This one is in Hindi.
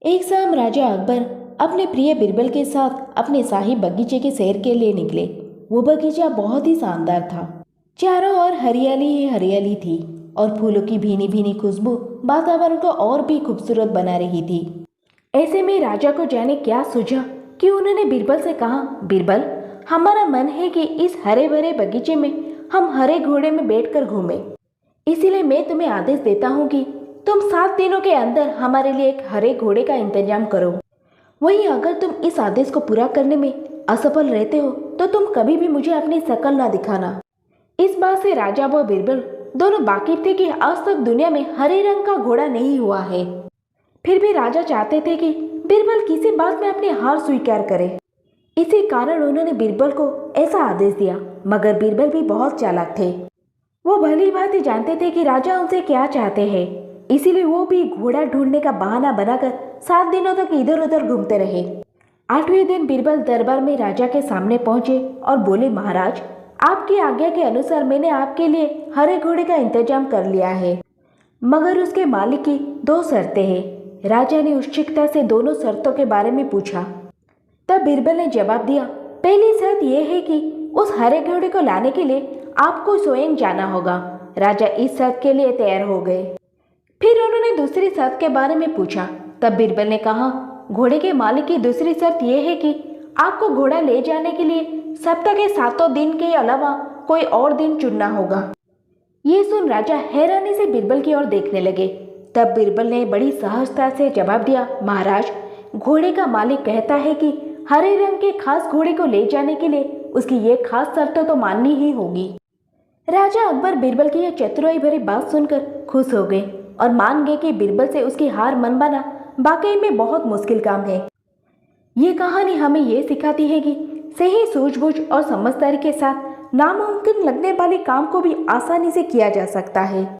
एक शाम राजा अकबर अपने प्रिय बिरबल के साथ अपने शाही बगीचे के सैर के लिए निकले। वो बगीचा बहुत ही शानदार था। चारों ओर हरियाली ही हरियाली थी और फूलों की भीनी भीनी खुशबू वातावरण को और भी खूबसूरत बना रही थी। ऐसे में राजा को जाने क्या सूझा कि उन्होंने बिरबल से कहा, बिरबल, हमारा मन है कि इस हरे भरे बगीचे में हम हरे घोड़े में बैठकर घूमें। इसीलिए मैं तुम्हें आदेश देता हूँ कि तुम 7 दिनों के अंदर हमारे लिए एक हरे घोड़े का इंतजाम करो। वहीं अगर तुम इस आदेश को पूरा करने में असफल रहते हो तो तुम कभी भी मुझे अपनी शकल ना दिखाना। इस बात से राजा व बिरबल दोनों वाकिफ थे कि आज तक दुनिया में हरे रंग का घोड़ा नहीं हुआ है। फिर भी राजा चाहते थे कि बिरबल किसी बात में अपनी हार स्वीकार करे। इसी कारण उन्होंने बिरबल को ऐसा आदेश दिया। मगर बिरबल भी बहुत चालाक थे। वो भली भांति जानते थे कि राजा उनसे क्या चाहते हैं। इसीलिए वो भी घोड़ा ढूंढने का बहाना बनाकर 7 दिनों तक इधर उधर घूमते रहे। 8वें दिन बिरबल दरबार में राजा के सामने पहुंचे और बोले, महाराज, आपकी आज्ञा के अनुसार मैंने आपके लिए हरे घोड़े का इंतजाम कर लिया है, मगर उसके मालिक की 2 शर्तें हैं। राजा ने उत्सुकता से दोनों शर्तों के बारे में पूछा। तब बिरबल ने जवाब दिया, पहली शर्त यह है कि उस हरे घोड़े को लाने के लिए आपको स्वयं जाना होगा। राजा इस शर्त के लिए तैयार हो गए। फिर उन्होंने दूसरी शर्त के बारे में पूछा। तब बिरबल ने कहा, घोड़े के मालिक की दूसरी शर्त यह है कि आपको घोड़ा ले जाने के लिए सप्ताह के 7 दिन के अलावा कोई और दिन चुनना होगा। ये सुन राजा हैरानी से बिरबल की ओर देखने लगे। तब बिरबल ने बड़ी सहजता से जवाब दिया, महाराज, घोड़े का मालिक कहता है कि हरे रंग के खास घोड़े को ले जाने के लिए उसकी ये खास शर्तें तो माननी ही होगी। राजा अकबर बिरबल की यह चतुराई भरी बात सुनकर खुश हो गए और मान गए कि बिरबल से उसकी हार मनवाना वाकई में बहुत मुश्किल काम है। ये कहानी हमें ये सिखाती है कि सही सूझबूझ और समझदारी के साथ नामुमकिन लगने वाले काम को भी आसानी से किया जा सकता है।